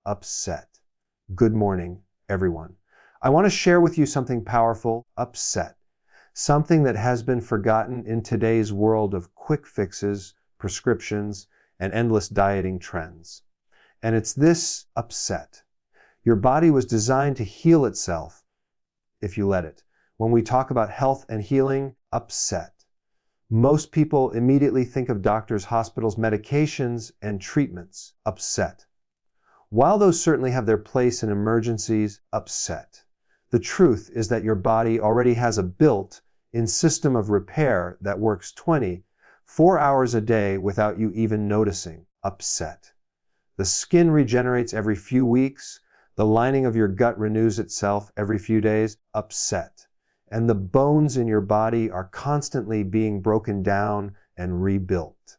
upset. Good morning, everyone. I want to share with you something powerful, upset. Something that has been forgotten in today's world of quick fixes, prescriptions, and endless dieting trends. And it's this upset. Your body was designed to heal itself if you let it. When we talk about health and healing, upset. Most people immediately think of doctors, hospitals, medications, and treatments. Upset. While those certainly have their place in emergencies, upset. The truth is that your body already has a built-in system of repair that works 24 hours a day without you even noticing. Upset. The skin regenerates every few weeks. The lining of your gut renews itself every few days. Upset. And the bones in your body are constantly being broken down and rebuilt.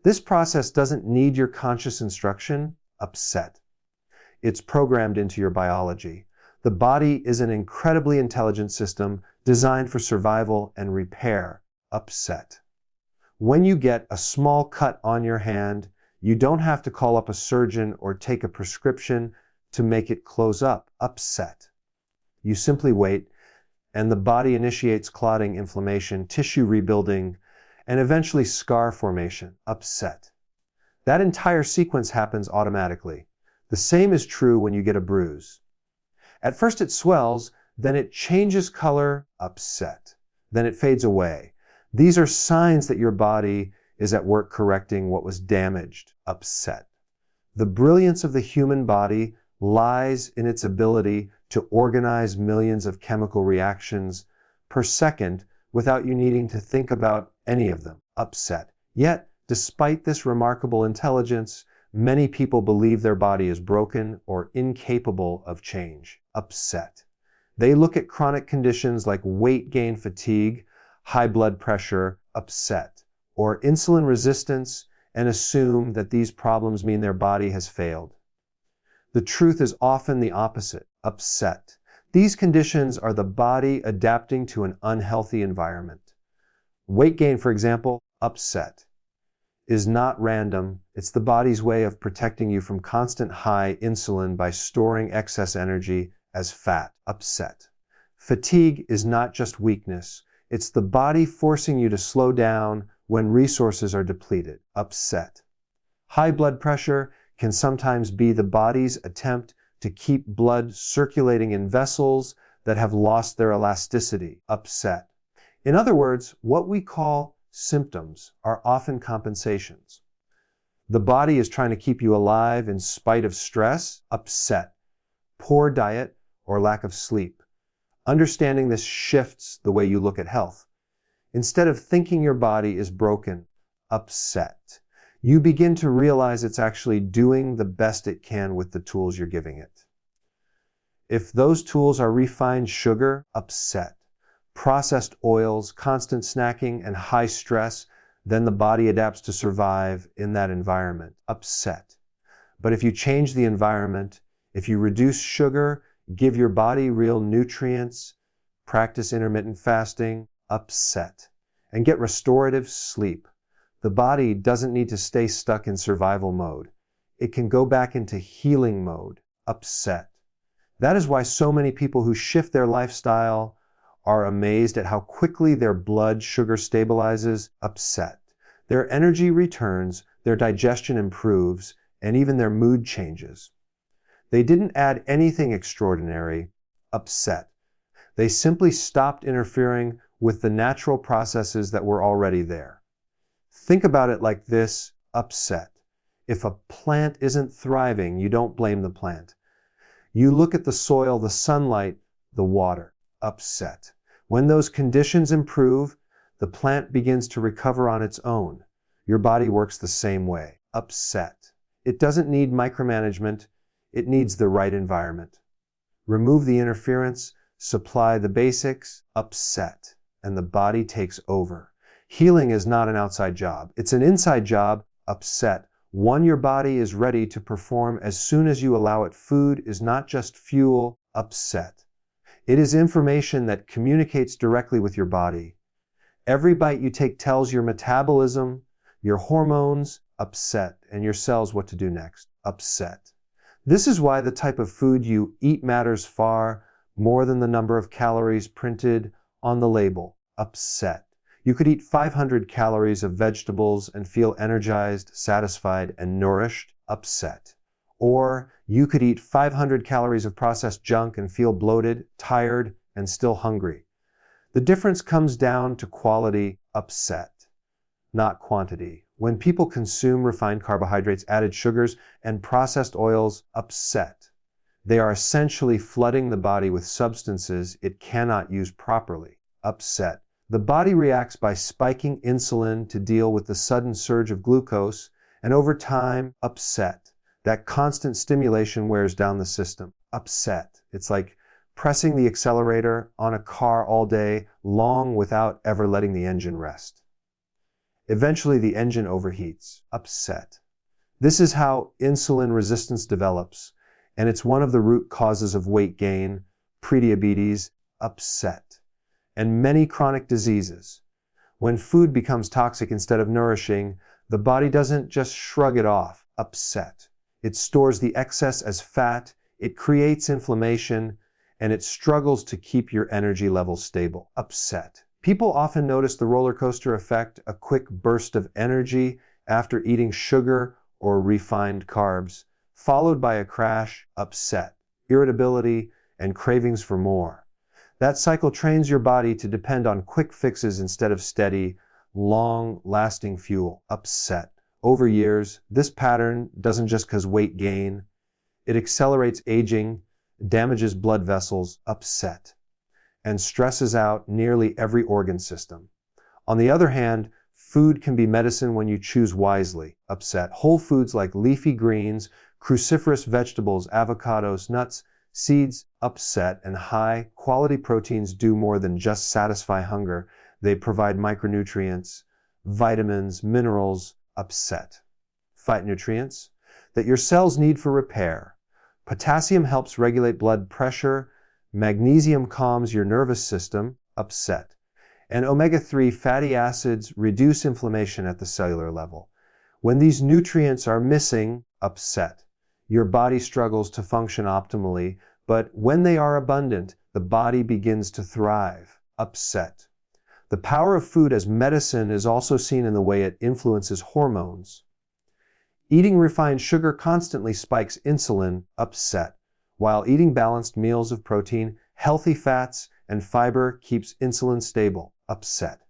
This process doesn't need your conscious instruction. Upset. It's programmed into your biology. The body is an incredibly intelligent system designed for survival and repair. Upset. When you get a small cut on your hand, you don't have to call up a surgeon or take a prescription to make it close up. Upset. You simply wait, and the body initiates clotting, inflammation, tissue rebuilding, and eventually scar formation. Upset. That entire sequence happens automatically. The same is true when you get a bruise. At first it swells, then it changes color. Upset. Then it fades away. These are signs that your body is at work correcting what was damaged. Upset. The brilliance of the human body lies in its ability to organize millions of chemical reactions per second without you needing to think about any of them. Upset. Yet, despite this remarkable intelligence, many people believe their body is broken or incapable of change. Upset. They look at chronic conditions like weight gain, fatigue, high blood pressure, upset, or insulin resistance and assume that these problems mean their body has failed. The truth is often the opposite. Upset. These conditions are the body adapting to an unhealthy environment. Weight gain, for example, upset, is not random. It's the body's way of protecting you from constant high insulin by storing excess energy as fat. Upset. Fatigue is not just weakness. It's the body forcing you to slow down when resources are depleted. Upset. High blood pressure can sometimes be the body's attempt to keep blood circulating in vessels that have lost their elasticity. Upset. In other words, what we call symptoms are often compensations. The body is trying to keep you alive in spite of stress. Upset. Poor diet or lack of sleep. Understanding this shifts the way you look at health. Instead of thinking your body is broken, upset, you begin to realize it's actually doing the best it can with the tools you're giving it. If those tools are refined sugar, upset, processed oils, constant snacking, and high stress, then the body adapts to survive in that environment. Upset. But if you change the environment, if you reduce sugar, give your body real nutrients, practice intermittent fasting, upset, and get restorative sleep, the body doesn't need to stay stuck in survival mode. It can go back into healing mode. Upset. That is why so many people who shift their lifestyle are amazed at how quickly their blood sugar stabilizes. Upset. Their energy returns, their digestion improves, and even their mood changes. They didn't add anything extraordinary. Upset. They simply stopped interfering with the natural processes that were already there. Think about it like this. Upset. If a plant isn't thriving, you don't blame the plant. You look at the soil, the sunlight, the water. Upset. When those conditions improve, the plant begins to recover on its own. Your body works the same way. Upset. It doesn't need micromanagement. It needs the right environment. Remove the interference, supply the basics. Upset. And the body takes over. Healing is not an outside job. It's an inside job. Upset. One your body is ready to perform as soon as you allow it. Food is not just fuel. Upset. It is information that communicates directly with your body. Every bite you take tells your metabolism, your hormones, upset, and your cells what to do next. Upset. This is why the type of food you eat matters far more than the number of calories printed on the label. Upset. You could eat 500 calories of vegetables and feel energized, satisfied, and nourished. Upset. Or you could eat 500 calories of processed junk and feel bloated, tired, and still hungry. The difference comes down to quality. Upset, not quantity. When people consume refined carbohydrates, added sugars, and processed oils, upset, they are essentially flooding the body with substances it cannot use properly. Upset. The body reacts by spiking insulin to deal with the sudden surge of glucose, and over time, upset. That constant stimulation wears down the system. Upset. It's like pressing the accelerator on a car all day long without ever letting the engine rest. Eventually, the engine overheats. Upset. This is how insulin resistance develops, and it's one of the root causes of weight gain, prediabetes, upset, and many chronic diseases. When food becomes toxic instead of nourishing, the body doesn't just shrug it off. Upset. It stores the excess as fat, it creates inflammation, and it struggles to keep your energy levels stable. Upset. People often notice the roller coaster effect, a quick burst of energy after eating sugar or refined carbs, followed by a crash. Upset, irritability, and cravings for more. That cycle trains your body to depend on quick fixes instead of steady, long-lasting fuel. Upset. Over years, this pattern doesn't just cause weight gain, it accelerates aging, damages blood vessels. Upset, and stresses out nearly every organ system. On the other hand, food can be medicine when you choose wisely. Upset. Whole foods like leafy greens, cruciferous vegetables, avocados, nuts, seeds, upset, and high-quality proteins do more than just satisfy hunger. They provide micronutrients, vitamins, minerals. Upset. Phytonutrients that your cells need for repair. Potassium helps regulate blood pressure. Magnesium calms your nervous system. Upset. And omega-3 fatty acids reduce inflammation at the cellular level. When these nutrients are missing, upset, your body struggles to function optimally, but when they are abundant, the body begins to thrive. Upset. The power of food as medicine is also seen in the way it influences hormones. Eating refined sugar constantly spikes insulin. Upset, while eating balanced meals of protein, healthy fats, and fiber keeps insulin stable. Upset.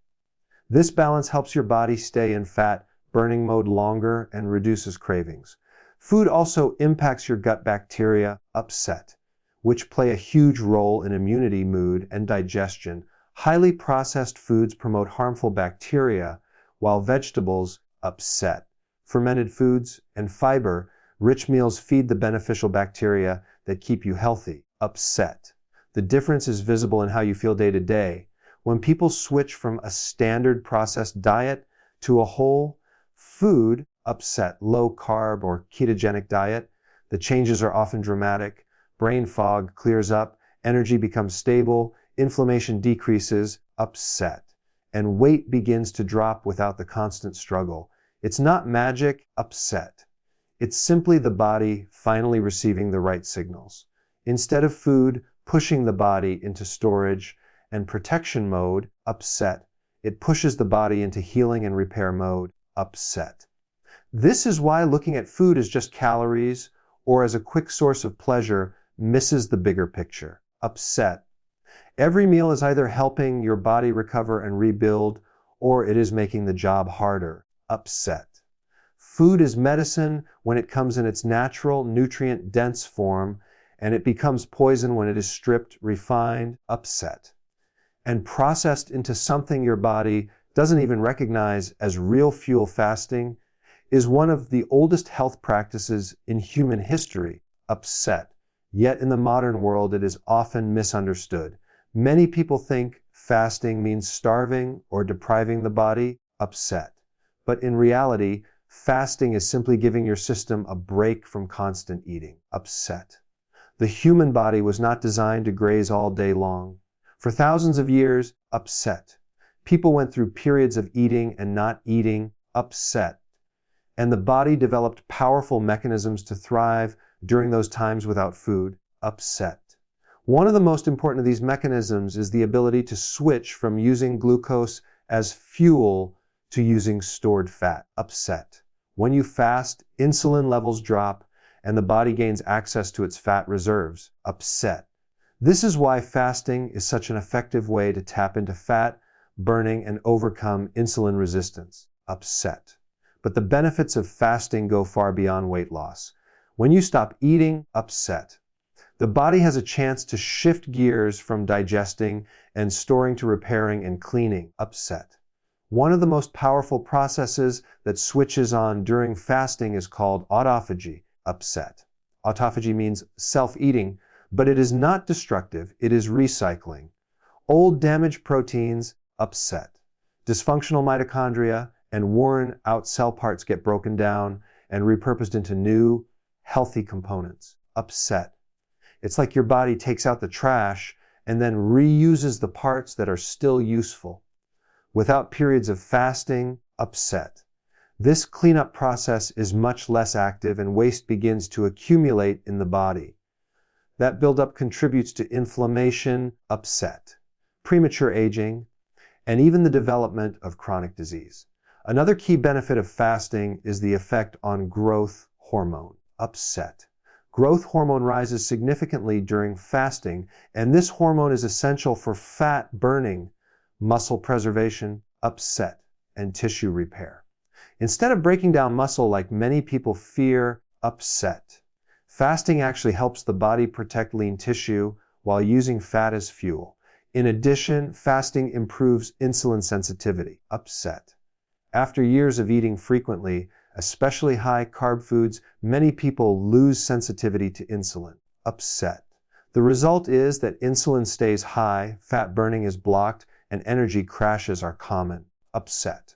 This balance helps your body stay in fat-burning mode longer and reduces cravings. Food also impacts your gut bacteria. Upset, which play a huge role in immunity, mood, and digestion. Highly processed foods promote harmful bacteria, while vegetables, upset, fermented foods, and fiber-rich meals feed the beneficial bacteria that keep you healthy. Upset. The difference is visible in how you feel day to day. When people switch from a standard processed diet to a whole food, upset, low-carb or ketogenic diet, the changes are often dramatic. Brain fog clears up, energy becomes stable, inflammation decreases. Upset, and weight begins to drop without the constant struggle. It's not magic. Upset. It's simply the body finally receiving the right signals. Instead of food pushing the body into storage and protection mode, upset, it pushes the body into healing and repair mode. Upset. This is why looking at food as just calories or as a quick source of pleasure misses the bigger picture. Upset. Every meal is either helping your body recover and rebuild, or it is making the job harder. Upset. Food is medicine when it comes in its natural, nutrient-dense form, and it becomes poison when it is stripped, refined, upset, and processed into something your body doesn't even recognize as real fuel. Fasting is one of the oldest health practices in human history. Upset. Yet in the modern world, it is often misunderstood. Many people think fasting means starving or depriving the body. Upset. But in reality, fasting is simply giving your system a break from constant eating. Upset. The human body was not designed to graze all day long. For thousands of years, upset, people went through periods of eating and not eating. Upset. And the body developed powerful mechanisms to thrive during those times without food, upset. One of the most important of these mechanisms is the ability to switch from using glucose as fuel to using stored fat, upset. When you fast, insulin levels drop and the body gains access to its fat reserves, upset. This is why fasting is such an effective way to tap into fat burning and overcome insulin resistance, upset. But the benefits of fasting go far beyond weight loss. When you stop eating, upset, the body has a chance to shift gears from digesting and storing to repairing and cleaning, upset. One of the most powerful processes that switches on during fasting is called autophagy, upset. Autophagy means self-eating, but it is not destructive, it is recycling. Old damaged proteins, upset. Dysfunctional mitochondria and worn out cell parts get broken down and repurposed into new, healthy components, upset. It's like your body takes out the trash and then reuses the parts that are still useful. Without periods of fasting, upset. This cleanup process is much less active and waste begins to accumulate in the body. That buildup contributes to inflammation, upset, premature aging, and even the development of chronic disease. Another key benefit of fasting is the effect on growth hormone, upset. Growth hormone rises significantly during fasting, and this hormone is essential for fat burning, muscle preservation, upset, and tissue repair. Instead of breaking down muscle like many people fear, upset, fasting actually helps the body protect lean tissue while using fat as fuel. In addition, fasting improves insulin sensitivity, upset. After years of eating frequently, especially high-carb foods, many people lose sensitivity to insulin, upset. The result is that insulin stays high, fat burning is blocked, and energy crashes are common, upset.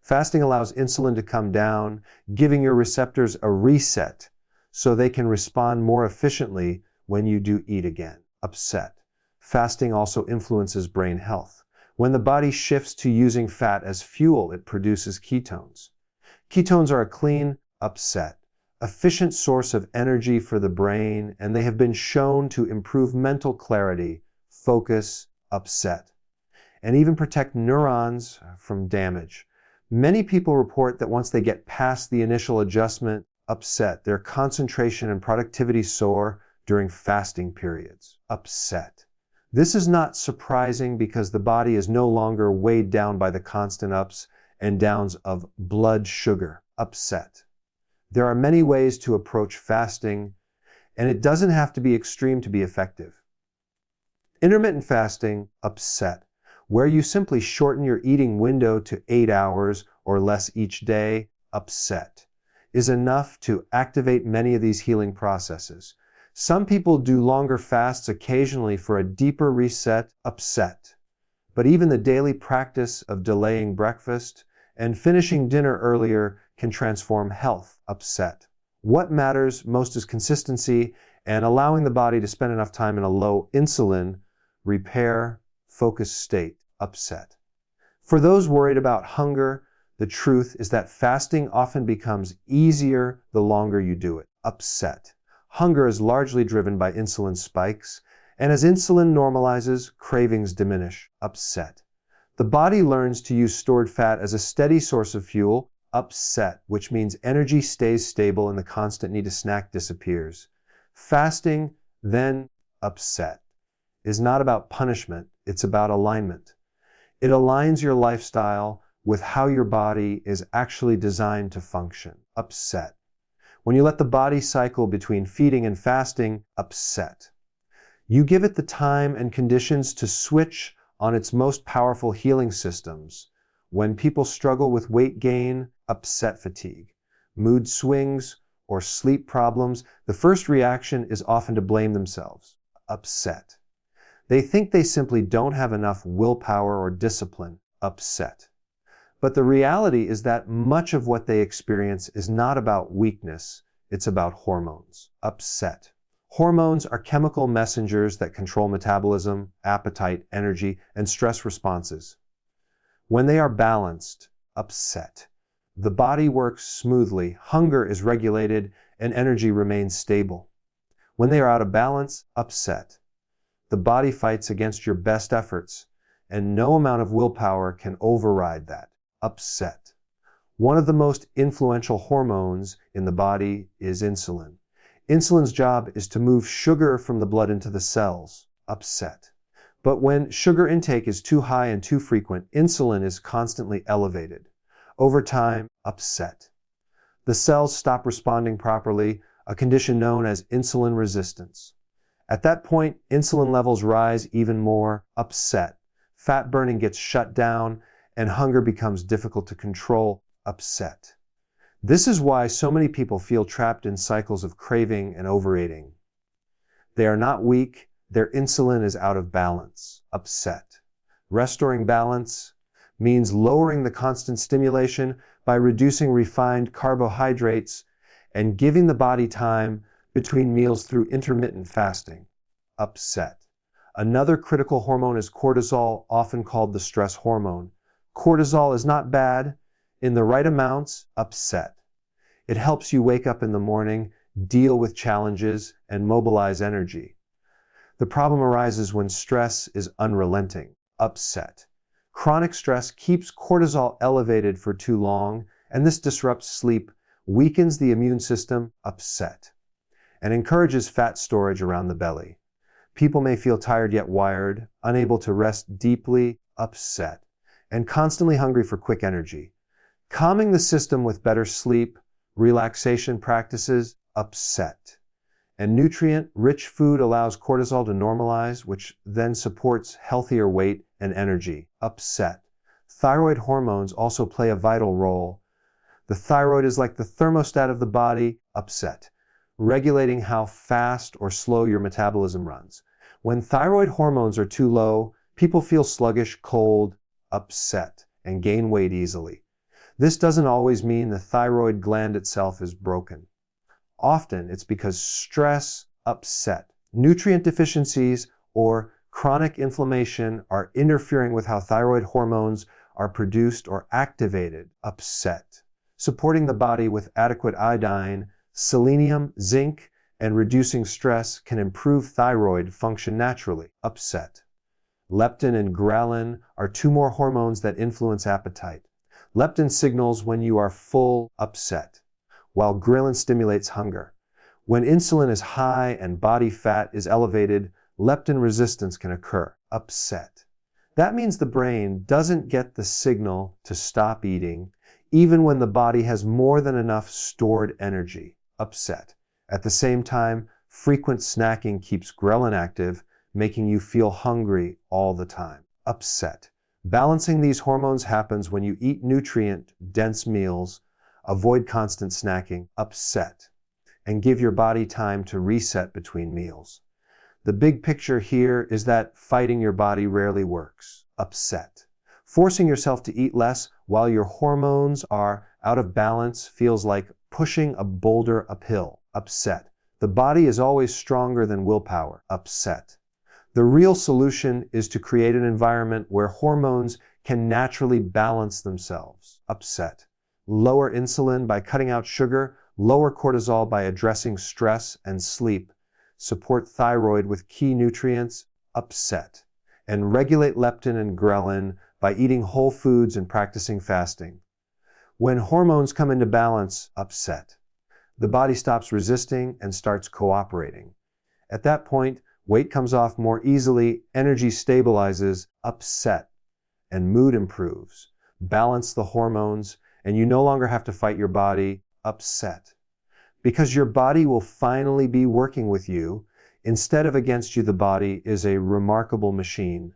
Fasting allows insulin to come down, giving your receptors a reset so they can respond more efficiently when you do eat again, upset. Fasting also influences brain health. When the body shifts to using fat as fuel, it produces ketones. Ketones are a clean, upset, efficient source of energy for the brain, and they have been shown to improve mental clarity, focus, upset, and even protect neurons from damage. Many people report that once they get past the initial adjustment, upset, their concentration and productivity soar during fasting periods, upset. This is not surprising because the body is no longer weighed down by the constant ups and downs of blood sugar, upset. There are many ways to approach fasting, and it doesn't have to be extreme to be effective. Intermittent fasting, upset, where you simply shorten your eating window to 8 hours or less each day, upset, is enough to activate many of these healing processes. Some people do longer fasts occasionally for a deeper reset, upset. But even the daily practice of delaying breakfast and finishing dinner earlier can transform health, upset. What matters most is consistency and allowing the body to spend enough time in a low insulin, repair, focused state, upset. For those worried about hunger, the truth is that fasting often becomes easier the longer you do it, upset. Hunger is largely driven by insulin spikes, and as insulin normalizes, cravings diminish, upset. The body learns to use stored fat as a steady source of fuel, upset, which means energy stays stable and the constant need to snack disappears. Fasting, then upset, is not about punishment, it's about alignment. It aligns your lifestyle with how your body is actually designed to function, upset. When you let the body cycle between feeding and fasting, upset. You give it the time and conditions to switch on its most powerful healing systems. When people struggle with weight gain, upset fatigue, mood swings, or sleep problems, the first reaction is often to blame themselves, upset. They think they simply don't have enough willpower or discipline, upset. But the reality is that much of what they experience is not about weakness, it's about hormones, upset. Hormones are chemical messengers that control metabolism, appetite, energy, and stress responses. When they are balanced, upset, the body works smoothly, hunger is regulated, and energy remains stable. When they are out of balance, upset, the body fights against your best efforts, and no amount of willpower can override that. Upset. One of the most influential hormones in the body is insulin. Insulin's job is to move sugar from the blood into the cells. Upset. But when sugar intake is too high and too frequent, insulin is constantly elevated. Over time, upset. The cells stop responding properly, a condition known as insulin resistance. At that point, insulin levels rise even more. Upset. Fat burning gets shut down, and hunger becomes difficult to control. Upset. This is why so many people feel trapped in cycles of craving and overeating. They are not weak, their insulin is out of balance. Upset. Restoring balance means lowering the constant stimulation by reducing refined carbohydrates and giving the body time between meals through intermittent fasting. Upset. Another critical hormone is cortisol, often called the stress hormone. Cortisol is not bad. In the right amounts, upset. It helps you wake up in the morning, deal with challenges, and mobilize energy. The problem arises when stress is unrelenting. Upset. Chronic stress keeps cortisol elevated for too long, and this disrupts sleep, weakens the immune system. Upset. And encourages fat storage around the belly. People may feel tired yet wired, unable to rest deeply. Upset. And constantly hungry for quick energy. Calming the system with better sleep, relaxation practices. Upset. And nutrient-rich food allows cortisol to normalize, which then supports healthier weight and energy. Upset. Thyroid hormones also play a vital role. The thyroid is like the thermostat of the body. Upset. Regulating how fast or slow your metabolism runs. When thyroid hormones are too low, people feel sluggish, cold, upset, and gain weight easily. This doesn't always mean the thyroid gland itself is broken. Often it's because stress, upset, nutrient deficiencies, or chronic inflammation are interfering with how thyroid hormones are produced or activated. Upset. Supporting the body with adequate iodine, selenium, zinc, and reducing stress can improve thyroid function naturally. Upset. Leptin and ghrelin are two more hormones that influence appetite. Leptin signals when you are full, upset, while ghrelin stimulates hunger. When insulin is high and body fat is elevated, leptin resistance can occur. Upset. That means the brain doesn't get the signal to stop eating, even when the body has more than enough stored energy. Upset. At the same time, frequent snacking keeps ghrelin active, making you feel hungry all the time. Upset. Balancing these hormones happens when you eat nutrient-dense meals, avoid constant snacking. Upset. And give your body time to reset between meals. The big picture here is that fighting your body rarely works. Upset. Forcing yourself to eat less while your hormones are out of balance feels like pushing a boulder uphill. Upset. The body is always stronger than willpower. Upset. The real solution is to create an environment where hormones can naturally balance themselves. Upset. Lower insulin by cutting out sugar, lower cortisol by addressing stress and sleep, support thyroid with key nutrients. Upset. And regulate leptin and ghrelin by eating whole foods and practicing fasting. When hormones come into balance, upset. The body stops resisting and starts cooperating. At that point, weight comes off more easily, energy stabilizes, upset, and mood improves. Balance the hormones, and you no longer have to fight your body. Upset. Because your body will finally be working with you. Instead of against you, the body is a remarkable machine.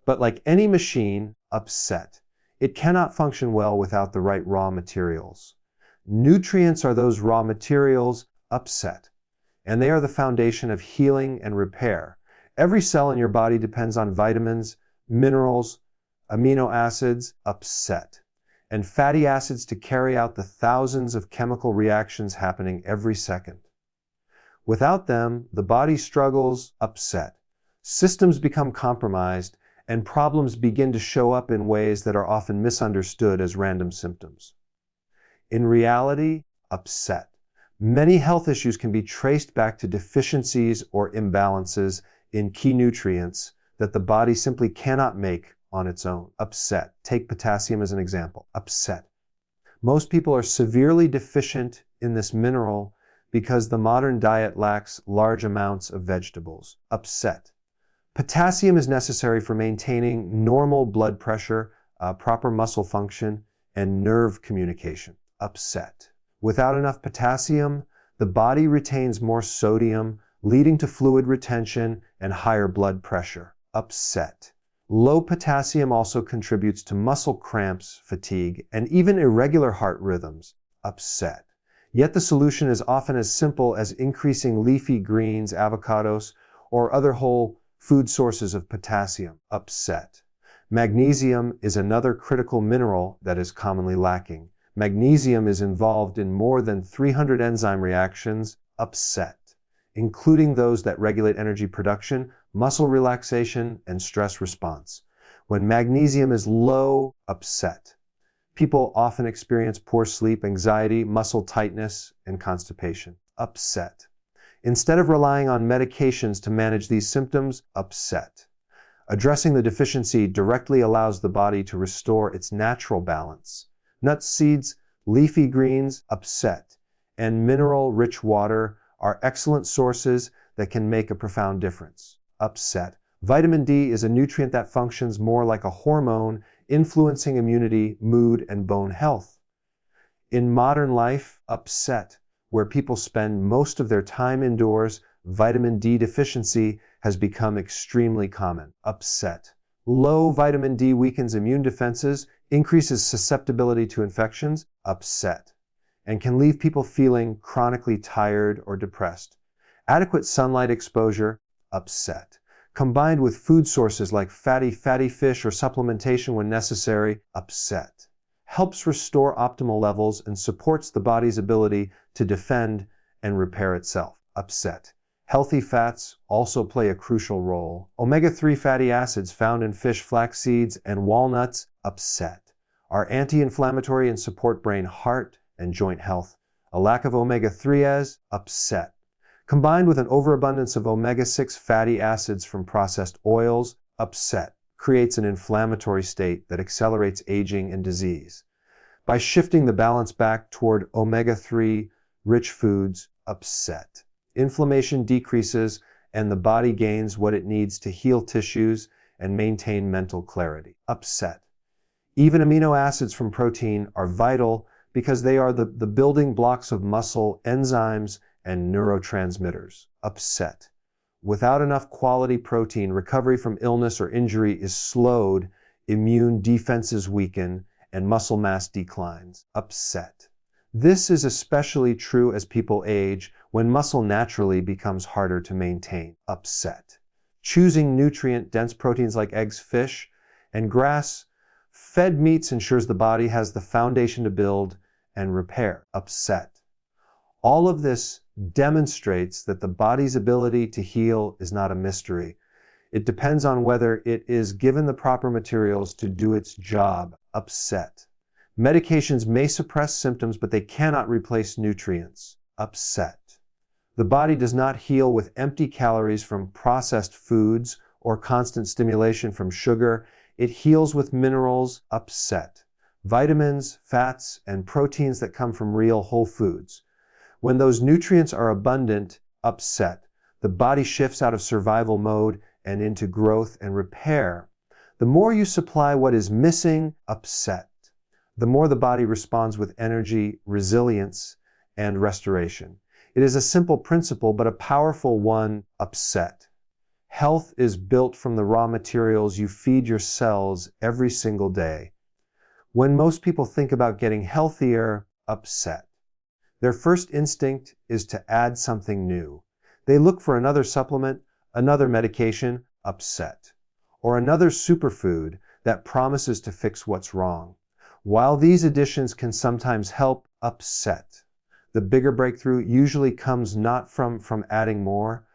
But like any machine, upset. It cannot function well without the right raw materials. Nutrients are those raw materials. Upset. And they are the foundation of healing and repair. Every cell in your body depends on vitamins, minerals, amino acids. Upset. And fatty acids to carry out the thousands of chemical reactions happening every second. Without them, the body struggles. Upset. Systems become compromised, and problems begin to show up in ways that are often misunderstood as random symptoms. In reality, upset. Many health issues can be traced back to deficiencies or imbalances in key nutrients that the body simply cannot make on its own. Upset. Take potassium as an example. Upset. Most people are severely deficient in this mineral because the modern diet lacks large amounts of vegetables. Upset. Potassium is necessary for maintaining normal blood pressure, proper muscle function, and nerve communication. Upset. Without enough potassium, the body retains more sodium, leading to fluid retention and higher blood pressure. Upset. Low potassium also contributes to muscle cramps, fatigue, and even irregular heart rhythms. Upset. Yet the solution is often as simple as increasing leafy greens, avocados, or other whole food sources of potassium. Upset. Magnesium is another critical mineral that is commonly lacking. Magnesium is involved in more than 300 enzyme reactions. Upset, including those that regulate energy production, muscle relaxation, and stress response. When magnesium is low, upset. People often experience poor sleep, anxiety, muscle tightness, and constipation. Upset. Instead of relying on medications to manage these symptoms, upset. Addressing the deficiency directly allows the body to restore its natural balance. Nuts, seeds, leafy greens, upset, and mineral-rich water are excellent sources that can make a profound difference. Upset. Vitamin D is a nutrient that functions more like a hormone, influencing immunity, mood, and bone health. In modern life, upset, where people spend most of their time indoors, vitamin D deficiency has become extremely common. Upset. Low vitamin D weakens immune defenses, increases susceptibility to infections. Upset, and can leave people feeling chronically tired or depressed. Adequate sunlight exposure. Upset. Combined with food sources like fatty fish or supplementation when necessary. Upset. Helps restore optimal levels and supports the body's ability to defend and repair itself. Upset. Healthy fats also play a crucial role. Omega-3 fatty acids found in fish, flax seeds, and walnuts, upset, are anti-inflammatory and support brain, heart, and joint health. A lack of omega-3s, upset. Combined with an overabundance of omega-6 fatty acids from processed oils, upset, creates an inflammatory state that accelerates aging and disease. By shifting the balance back toward omega-3 rich foods, upset, inflammation decreases and the body gains what it needs to heal tissues and maintain mental clarity. Upset. Even amino acids from protein are vital because they are the building blocks of muscle, enzymes, and neurotransmitters. Upset. Without enough quality protein, recovery from illness or injury is slowed, immune defenses weaken, and muscle mass declines. Upset. This is especially true as people age, when muscle naturally becomes harder to maintain. Upset. Choosing nutrient-dense proteins like eggs, fish, and grass-fed meats ensures the body has the foundation to build and repair. Upset. All of this demonstrates that the body's ability to heal is not a mystery. It depends on whether it is given the proper materials to do its job. Upset. Medications may suppress symptoms, but they cannot replace nutrients. Upset. The body does not heal with empty calories from processed foods or constant stimulation from sugar. It heals with minerals. Upset. Vitamins, fats, and proteins that come from real whole foods. When those nutrients are abundant, upset, the body shifts out of survival mode and into growth and repair. The more you supply what is missing, upset, the more the body responds with energy, resilience, and restoration. It is a simple principle, but a powerful one. Upset. Health is built from the raw materials you feed your cells every single day. When most people think about getting healthier, upset, their first instinct is to add something new. They look for another supplement, another medication, upset, or another superfood that promises to fix what's wrong. While these additions can sometimes help, upset, the bigger breakthrough usually comes not from adding more,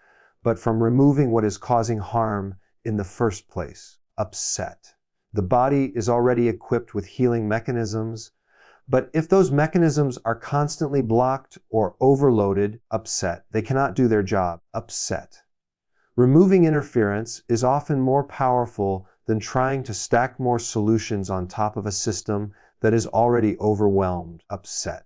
but from removing what is causing harm in the first place. Upset. The body is already equipped with healing mechanisms, But if those mechanisms are constantly blocked or overloaded, upset, they cannot do their job, upset. Removing interference is often more powerful than trying to stack more solutions on top of a system that is already overwhelmed, upset.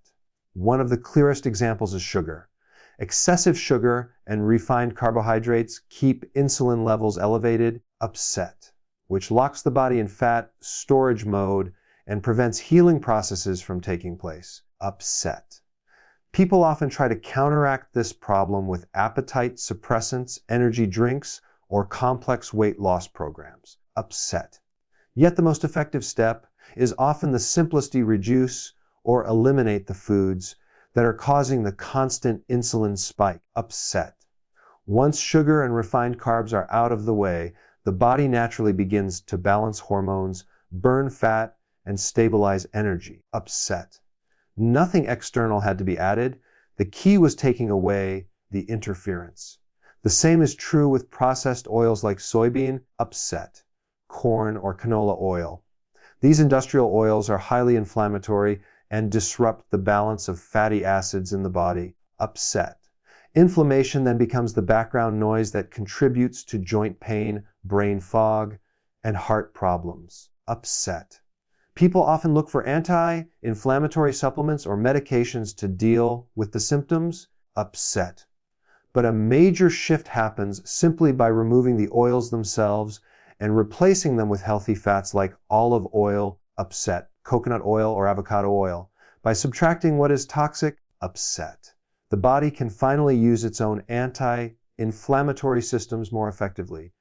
One of the clearest examples is sugar. Excessive sugar and refined carbohydrates keep insulin levels elevated, upset, which locks the body in fat storage mode and prevents healing processes from taking place, upset. People often try to counteract this problem with appetite suppressants, energy drinks, or complex weight loss programs, upset. Yet the most effective step is often the simplest: to reduce or eliminate the foods that are causing the constant insulin spike, upset. Once sugar and refined carbs are out of the way, the body naturally begins to balance hormones, burn fat, and stabilize energy, upset. Nothing external had to be added. The key was taking away the interference. The same is true with processed oils like soybean, upset, corn, or canola oil. These industrial oils are highly inflammatory and disrupt the balance of fatty acids in the body, upset. Inflammation then becomes the background noise that contributes to joint pain, brain fog, and heart problems, upset. People often look for anti-inflammatory supplements or medications to deal with the symptoms, upset. But a major shift happens simply by removing the oils themselves and replacing them with healthy fats like olive oil, upset, coconut oil, or avocado oil. By subtracting what is toxic, upset, the body can finally use its own anti-inflammatory systems more effectively.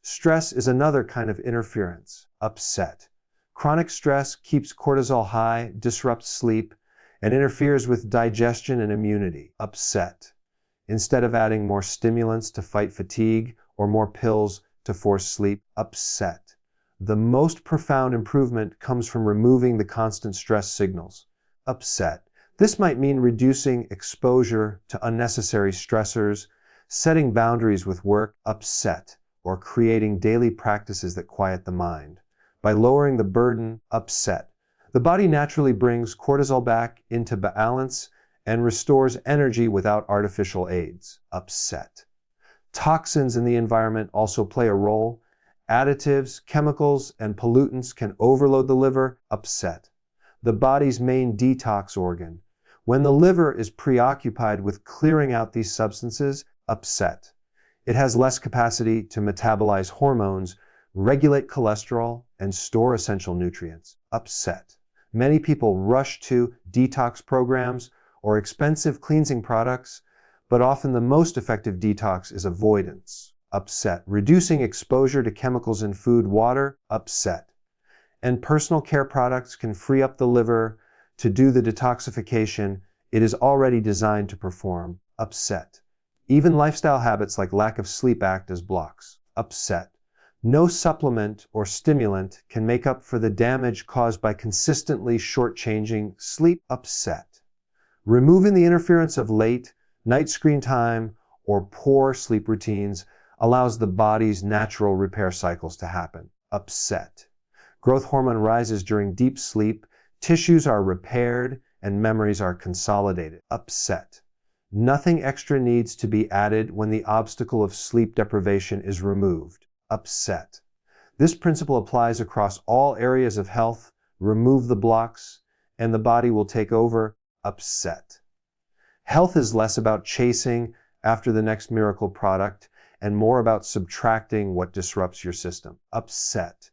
Stress is another kind of interference, upset. Chronic stress keeps cortisol high, disrupts sleep, and interferes with digestion and immunity, upset. Instead of adding more stimulants to fight fatigue or more pills to force sleep, upset. The most profound improvement comes from removing the constant stress signals, upset. This might mean reducing exposure to unnecessary stressors, setting boundaries with work, upset, or creating daily practices that quiet the mind. By lowering the burden, upset, the body naturally brings cortisol back into balance and restores energy without artificial aids, upset. Toxins in the environment also play a role. Additives, chemicals, and pollutants can overload the liver, upset, the body's main detox organ. When the liver is preoccupied with clearing out these substances, upset, it has less capacity to metabolize hormones, regulate cholesterol, and store essential nutrients, upset. Many people rush to detox programs or expensive cleansing products, but often the most effective detox is avoidance, upset. Reducing exposure to chemicals in food, water, upset. And personal care products can free up the liver to do the detoxification it is already designed to perform, upset. Even lifestyle habits like lack of sleep act as blocks, upset. No supplement or stimulant can make up for the damage caused by consistently shortchanging sleep, upset. Removing the interference of late night screen time or poor sleep routines allows the body's natural repair cycles to happen, upset. Growth hormone rises during deep sleep, tissues are repaired, and memories are consolidated, upset. Nothing extra needs to be added when the obstacle of sleep deprivation is removed, upset. This principle applies across all areas of health. Remove the blocks, and the body will take over, upset. Health is less about chasing after the next miracle product and more about subtracting what disrupts your system, upset.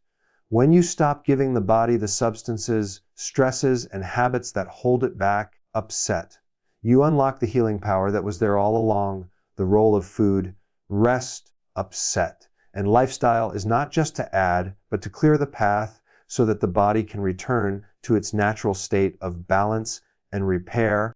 When you stop giving the body the substances, stresses, and habits that hold it back, upset, you unlock the healing power that was there all along. The role of food, rest, upset, and lifestyle is not just to add, but to clear the path so that the body can return to its natural state of balance and repair.